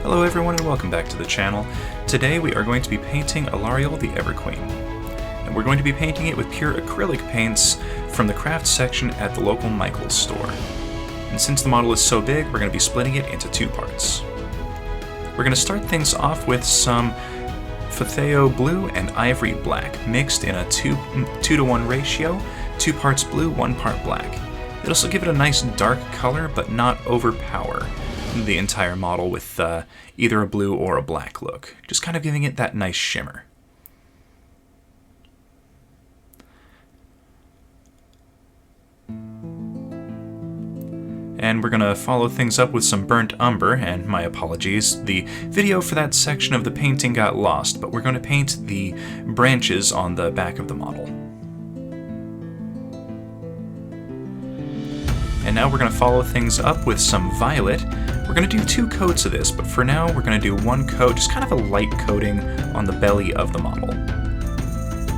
Hello everyone and welcome back to the channel. Today we are going to be painting Alarielle the Everqueen. And we're going to be painting it with pure acrylic paints from the craft section at the local Michael's store. And since the model is so big, we're going to be splitting it into two parts. We're going to start things off with some Phthalo blue and ivory black mixed in a 2-to-1 ratio, 2 parts blue, 1 part black. It'll also give it a nice dark color but not overpower the entire model with either a blue or a black look, just kind of giving it that nice shimmer. And we're going to follow things up with some burnt umber, and my apologies, the video for that section of the painting got lost, but we're going to paint the branches on the back of the model. And now we're going to follow things up with some violet. We're going to do 2 coats of this, but for now we're going to do 1 coat, just kind of a light coating on the belly of the model.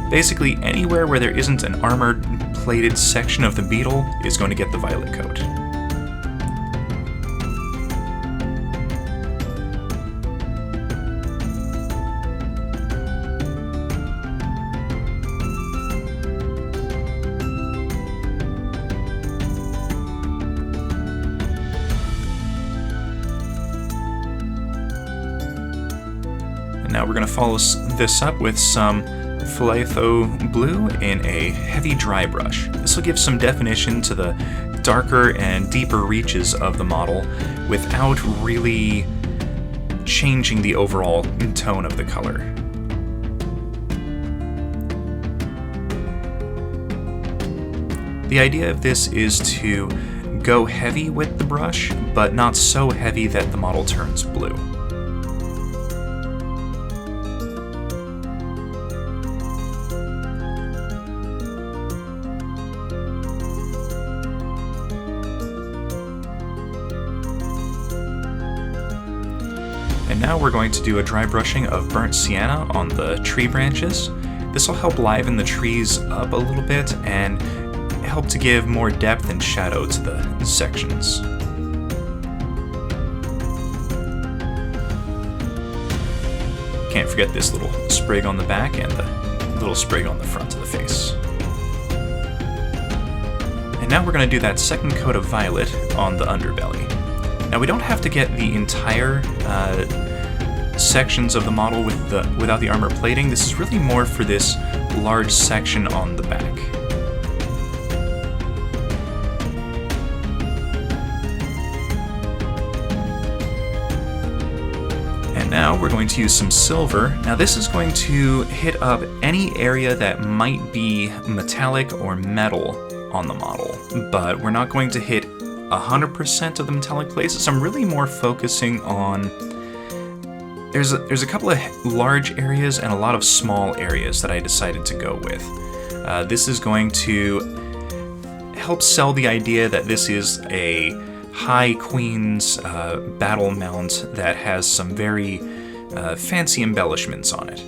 Basically, anywhere where there isn't an armored plated section of the beetle is going to get the violet coat. Now we're going to follow this up with some Phthalo blue in a heavy dry brush. This will give some definition to the darker and deeper reaches of the model without really changing the overall tone of the color. The idea of this is to go heavy with the brush, but not so heavy that the model turns blue. And now we're going to do a dry brushing of burnt sienna on the tree branches. This will help liven the trees up a little bit and help to give more depth and shadow to the sections. Can't forget this little sprig on the back and the little sprig on the front of the face. And now we're going to do that second coat of violet on the underbelly. Now we don't have to get the entire sections of the model without the armor plating. This is really more for this large section on the back. And now we're going to use some silver. Now this is going to hit up any area that might be metallic or metal on the model, but we're not going to hit 100% of the metallic places. I'm really more focusing on there's a couple of large areas and a lot of small areas that I decided to go with. This is going to help sell the idea that this is a High Queen's battle mount that has some very fancy embellishments on it.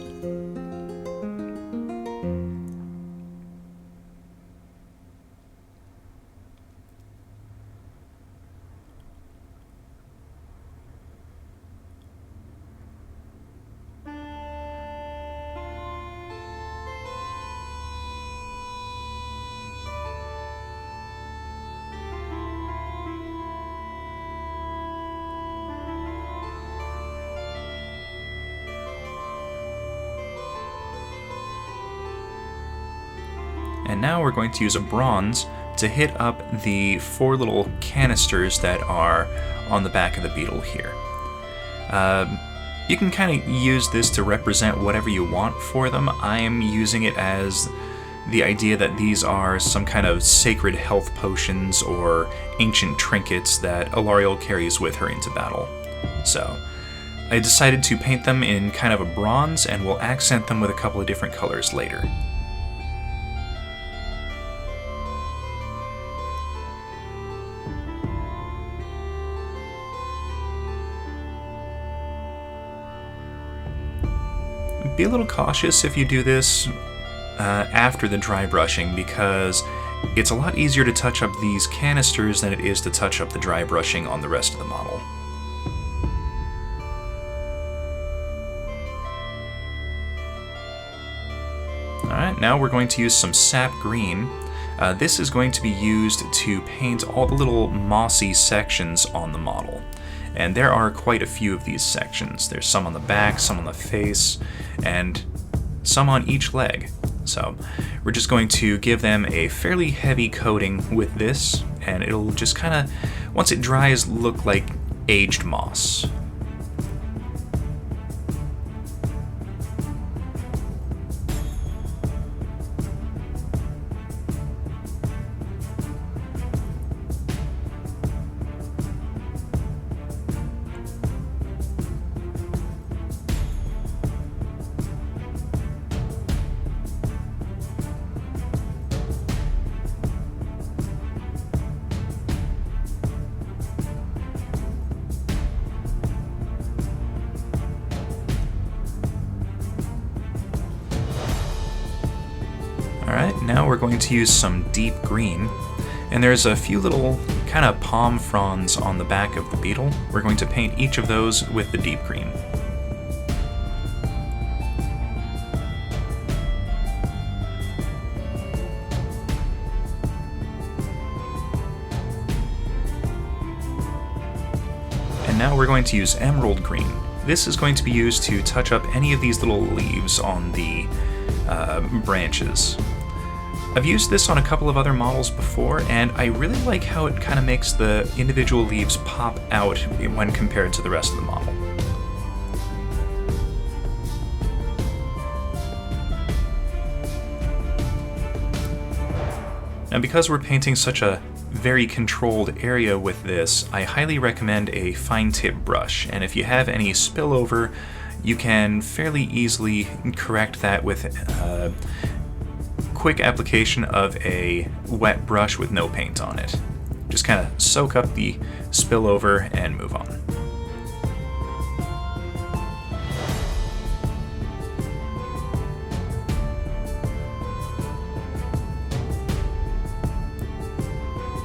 And now we're going to use a bronze to hit up the 4 little canisters that are on the back of the beetle here. You can kind of use this to represent whatever you want for them. I am using it as the idea that these are some kind of sacred health potions or ancient trinkets that Alarielle carries with her into battle. So I decided to paint them in kind of a bronze, and we'll accent them with a couple of different colors later. Be a little cautious if you do this after the dry brushing, because it's a lot easier to touch up these canisters than it is to touch up the dry brushing on the rest of the model. Alright, now we're going to use some sap green. This is going to be used to paint all the little mossy sections on the model. And there are quite a few of these sections. There's some on the back, some on the face, and some on each leg. So we're just going to give them a fairly heavy coating with this, and it'll just kind of, once it dries, look like aged moss. Alright, now we're going to use some deep green, and there's a few little kind of palm fronds on the back of the beetle. We're going to paint each of those with the deep green. And now we're going to use emerald green. This is going to be used to touch up any of these little leaves on the branches. I've used this on a couple of other models before, and I really like how it kind of makes the individual leaves pop out when compared to the rest of the model. Now, because we're painting such a very controlled area with this, I highly recommend a fine tip brush, and if you have any spillover, you can fairly easily correct that with quick application of a wet brush with no paint on it. Just kind of soak up the spillover and move on.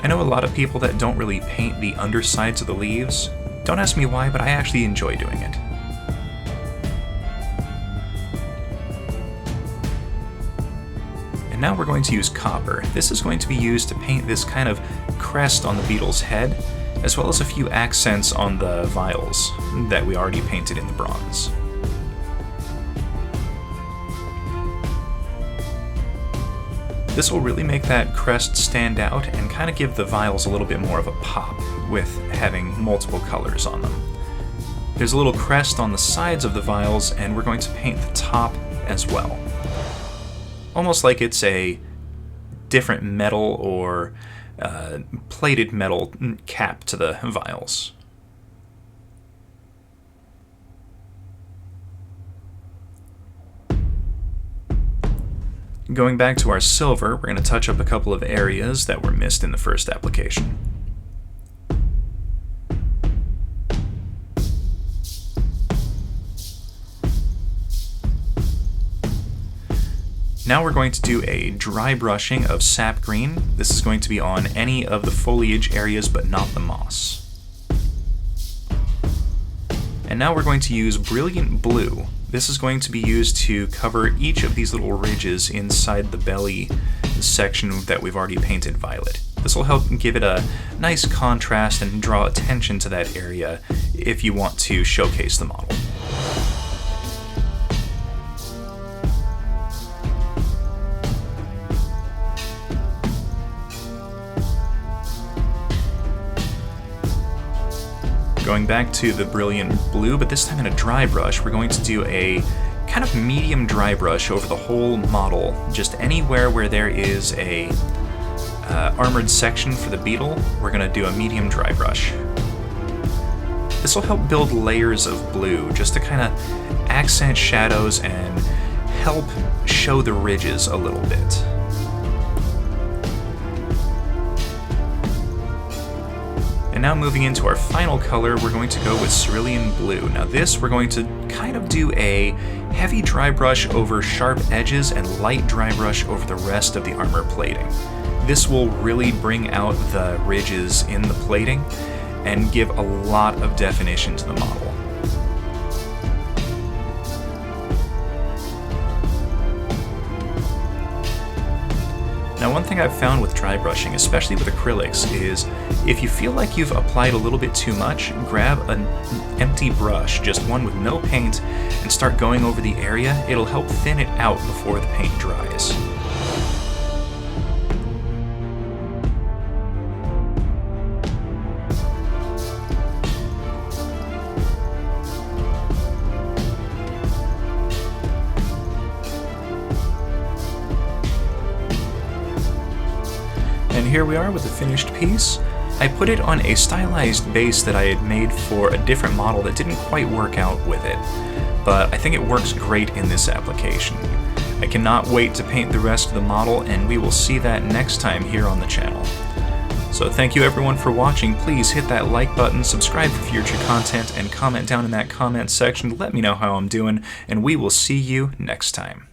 I know a lot of people that don't really paint the undersides of the leaves. Don't ask me why, but I actually enjoy doing it. Now we're going to use copper. This is going to be used to paint this kind of crest on the beetle's head, as well as a few accents on the vials that we already painted in the bronze. This will really make that crest stand out and kind of give the vials a little bit more of a pop with having multiple colors on them. There's a little crest on the sides of the vials, and we're going to paint the top as well. Almost like it's a different metal or plated metal cap to the vials. Going back to our silver, we're going to touch up a couple of areas that were missed in the first application. Now we're going to do a dry brushing of sap green. This is going to be on any of the foliage areas but not the moss. And now we're going to use brilliant blue. This is going to be used to cover each of these little ridges inside the belly section that we've already painted violet. This will help give it a nice contrast and draw attention to that area if you want to showcase the model. Going back to the brilliant blue, but this time in a dry brush, we're going to do a kind of medium dry brush over the whole model, just anywhere where there is a armored section for the beetle, we're going to do a medium dry brush. This will help build layers of blue, just to kind of accent shadows and help show the ridges a little bit. And now moving into our final color, we're going to go with cerulean blue. Now this, we're going to kind of do a heavy dry brush over sharp edges and light dry brush over the rest of the armor plating. This will really bring out the ridges in the plating and give a lot of definition to the model. Now, one thing I've found with dry brushing, especially with acrylics, is if you feel like you've applied a little bit too much, grab an empty brush, just one with no paint, and start going over the area. It'll help thin it out before the paint dries. And here we are with the finished piece. I put it on a stylized base that I had made for a different model that didn't quite work out with it, but I think it works great in this application. I cannot wait to paint the rest of the model, and we will see that next time here on the channel. So thank you everyone for watching. Please hit that like button, subscribe for future content, and comment down in that comment section to let me know how I'm doing, and we will see you next time.